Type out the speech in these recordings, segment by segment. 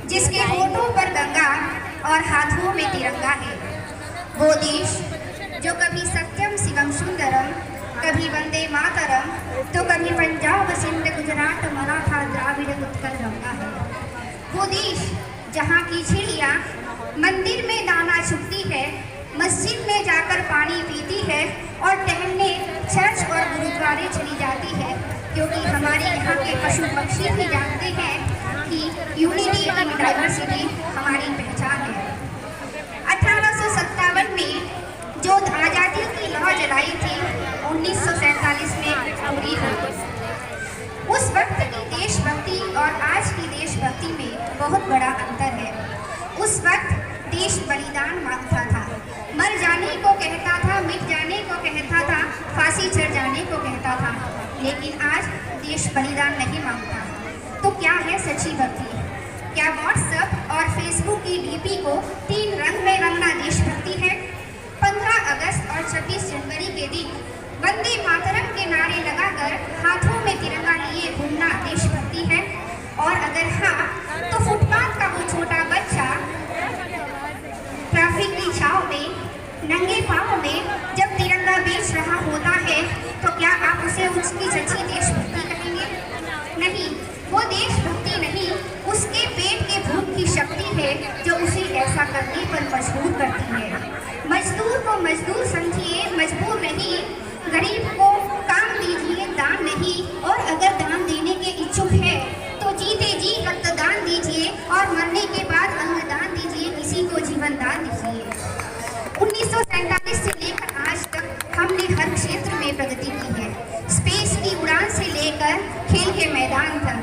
जिसके होठों पर गंगा और हाथों में तिरंगा है। वो देश जो कभी सत्यम शिवम सुंदरम, कभी वंदे मातरम, तो कभी पंजाब सिंध गुजरात मराठा द्राविड़ उत्कल गंगा है। वो देश जहाँ की चिड़िया मंदिर में दाना चुगती है, मस्जिद में जाकर पानी पीती है और टहलने चर्च और गुरुद्वारे चली जाती है, क्योंकि हमारे यहाँ के पशु पक्षी भी जानते हैं कि यूनिटी इन डाइवर्सिटी हमारी पहचान है। 1857 में जो आज़ादी की लौ जलाई थी, 1947 में पूरी हो गई। उस वक्त की देशभक्ति और आज की देशभक्ति में बहुत बड़ा अंतर है। उस वक्त देश बलिदान मांगता था, मर जाने को कहता था, मिट जाने को कहता था, फांसी चढ़ जाने को कहता था, लेकिन आज देश बलिदान नहीं मांगता। तो क्या है सच्ची भक्ति? क्या व्हाट्सएप और फेसबुक की डीपी को 3 रंग में रंगना देशभक्ति है? 15 अगस्त और 26 जनवरी के दिन वंदे मातरम के नारे लगाकर हाथों में तिरंगा लिए घूमना देशभक्ति है? और अगर हाँ, तो फुटपाथ का वो छोटा बच्चा ट्रैफिक की छाव में नंगे पांव में जब तिरंगा बेच रहा होता है, तो क्या आप उसे उसकी सच्ची देशभक्ति कहेंगे? नहीं, वो देशभक्ति नहीं, उसके पेट के भूख की शक्ति है जो उसे ऐसा करने पर मजबूर करती है। मजदूर को मजदूर समझिए, मजबूर नहीं। गरीब को काम दीजिए, दान नहीं। और अगर दान देने के इच्छुक है तो जीते जी रक्तदान दीजिए और मरने के बाद अन्नदान दीजिए, किसी को जीवन दान दीजिए। 1947 से लेकर आज तक हमने हर क्षेत्र में प्रगति की है। स्पेस की उड़ान से लेकर खेल के मैदान तक।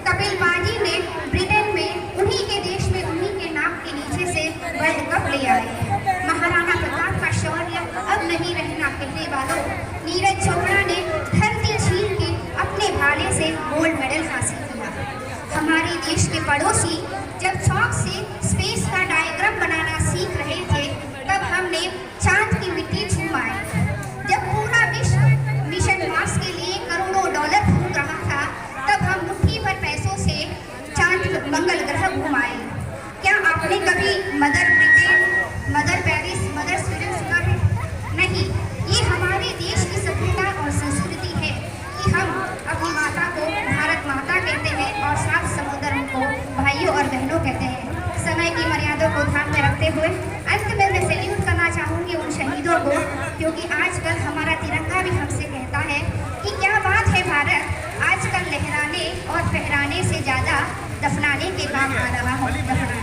कपिलबाजी ने ब्रिटेन में उन्हीं के देश में उन्हीं के नाम के नीचे से वर्ल्ड कप ले आए। महाराणा प्रताप का शौर्य अब नहीं रहना कहने वालों। नीरज चोपड़ा ने धरती छीन के अपने भाले से गोल्ड मेडल हासिल किया। हमारे देश के पड़ोसी जब चौक से स्पेस का डायग्राम बनाना सीख रहे थे, तब हमने चांद की मिट्टी छुपाई। जब पूरा विश्व मिशन मार्स के लिए करोड़ों डॉलर फूंक रहा था, तब हम मुट्ठी भर पैसों से चांद मंगल ग्रह घुमाए। क्या आपने कभी mother Britain, mother Paris, mother Sweden सुना है? नहीं। ये हमारे देश की सभ्यता और संस्कृति है कि हम अपनी माता को भारत माता कहते हैं और 7 समुद्र को भाइयों और बहनों कहते हैं। समय की मर्यादा को ध्यान में रखते हुए अंत में मैं सैल्यूट करना चाहूँगी उन शहीदों को, क्योंकि आजकल हमारा तिरंगा भी हमसे कहता है कि क्या बात है भारत, आजकल लहराने और फहराने से ज़्यादा दफनाने के काम आ रहा हूँ।